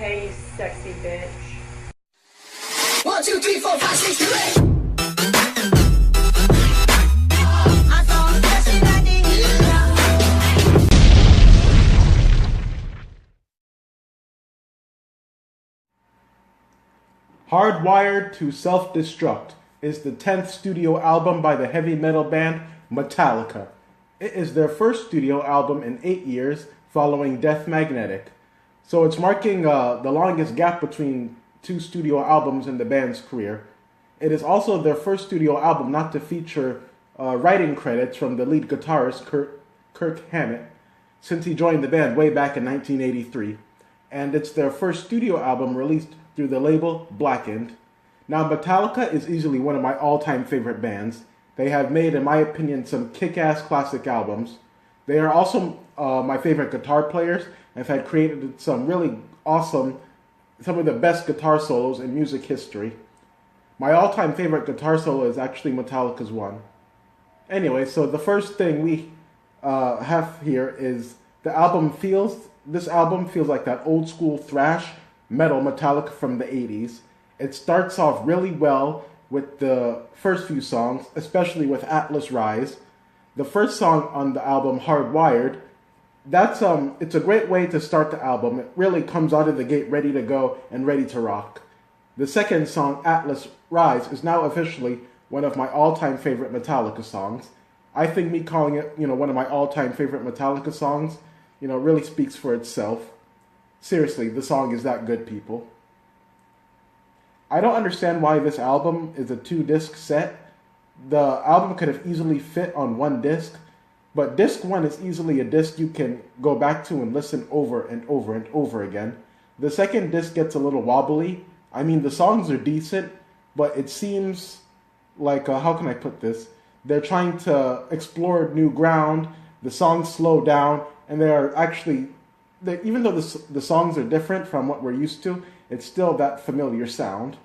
Hey, you sexy bitch. 1, 2, 3, 4, 5, 6, 7, 8. Hardwired to Self-Destruct is the 10th studio album by the heavy metal band Metallica. It is their first studio album in 8 years following Death Magnetic. So it's marking the longest gap between two studio albums in the band's career. It is also their first studio album not to feature writing credits from the lead guitarist Kirk Hammett, since he joined the band way back in 1983. And it's their first studio album released through the label Blackened. Now, Metallica is easily one of my all-time favorite bands. They have made, in my opinion, some kick-ass classic albums. They are also my favorite guitar players and have created some really awesome, some of the best guitar solos in music history. My all-time favorite guitar solo is actually Metallica's one. Anyway, so the first thing we have here is this album feels like that old-school thrash metal Metallica from the 80s. It starts off really well with the first few songs, especially with Atlas Rise. The first song on the album, Hardwired, it's a great way to start the album. It really comes out of the gate ready to go and ready to rock. The second song, Atlas Rise, is now officially one of my all-time favorite Metallica songs. I think me calling it, one of my all-time favorite Metallica songs, really speaks for itself. Seriously, the song is that good, people. I don't understand why this album is a 2-disc set. The album could have easily fit on 1 disc, but disc 1 is easily a disc you can go back to and listen over and over and over again. The second disc gets a little wobbly. I mean, the songs are decent, but it seems like, how can I put this? They're trying to explore new ground, the songs slow down, and they are actually, even though the songs are different from what we're used to, it's still that familiar sound.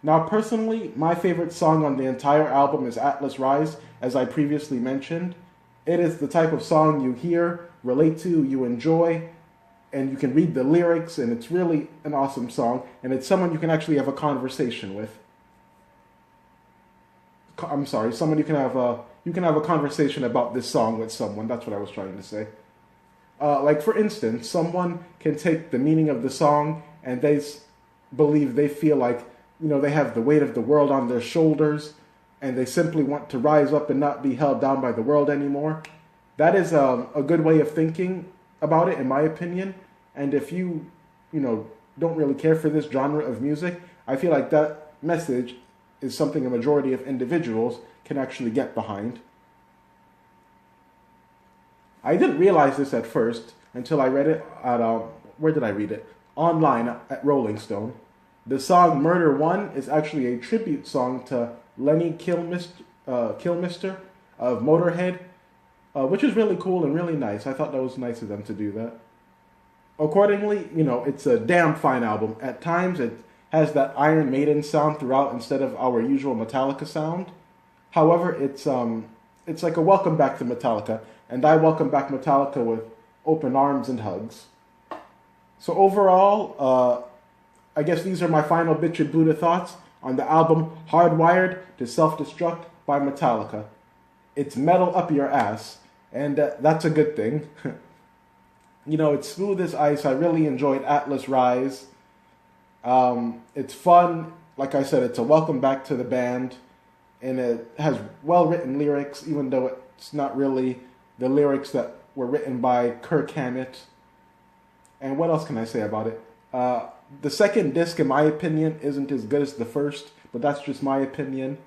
Now, personally, my favorite song on the entire album is Atlas Rise, as I previously mentioned. It is the type of song you hear, relate to, you enjoy, and you can read the lyrics, and it's really an awesome song, and it's someone you can actually have a conversation with. Someone you can have a conversation about this song with someone. That's what I was trying to say. Like, for instance, someone can take the meaning of the song and they feel like, they have the weight of the world on their shoulders and they simply want to rise up and not be held down by the world anymore. That is a good way of thinking about it, in my opinion. And if you don't really care for this genre of music, I feel like that message is something a majority of individuals can actually get behind. I didn't realize this at first until I read it at, where did I read it? Online at Rolling Stone. The song Murder One is actually a tribute song to Lemmy Kilmister of Motorhead, which is really cool and really nice. I thought that was nice of them to do that. Accordingly, it's a damn fine album. At times it has that Iron Maiden sound throughout instead of our usual Metallica sound. However, it's like a welcome back to Metallica, and I welcome back Metallica with open arms and hugs. So overall, I guess these are my final bitch and Buddha thoughts on the album Hardwired to Self-Destruct by Metallica. It's metal up your ass, and that's a good thing. It's smooth as ice. I really enjoyed Atlas Rise. It's fun. Like I said, it's a welcome back to the band, and it has well-written lyrics, even though it's not really the lyrics that were written by Kirk Hammett. And what else can I say about it? The second disc, in my opinion, isn't as good as the first, but that's just my opinion.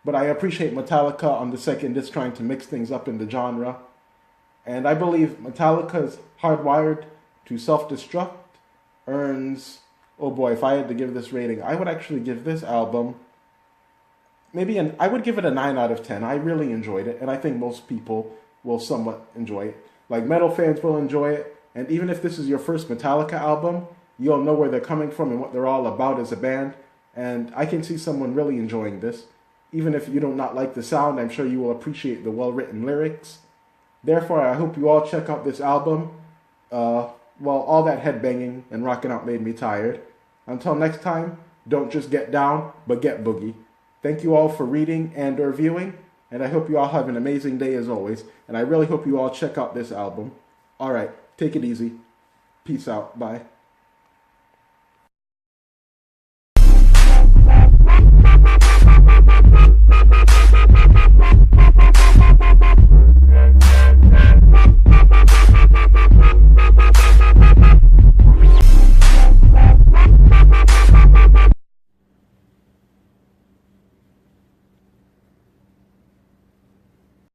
But I appreciate Metallica on the second disc trying to mix things up in the genre. And I believe Metallica's Hardwired to Self-Destruct earns, oh boy, if I had to give this rating, I would actually give this album I would give it a 9 out of 10. I really enjoyed it, and I think most people will somewhat enjoy it. Like, metal fans will enjoy it, and even if this is your first Metallica album, you'll know where they're coming from and what they're all about as a band, and I can see someone really enjoying this. Even if you do not like the sound, I'm sure you will appreciate the well-written lyrics. Therefore, I hope you all check out this album. well, all that headbanging and rocking out made me tired. Until next time, don't just get down, but get boogie. Thank you all for reading and or viewing, and I hope you all have an amazing day as always, and I really hope you all check out this album. Alright, take it easy. Peace out. Bye.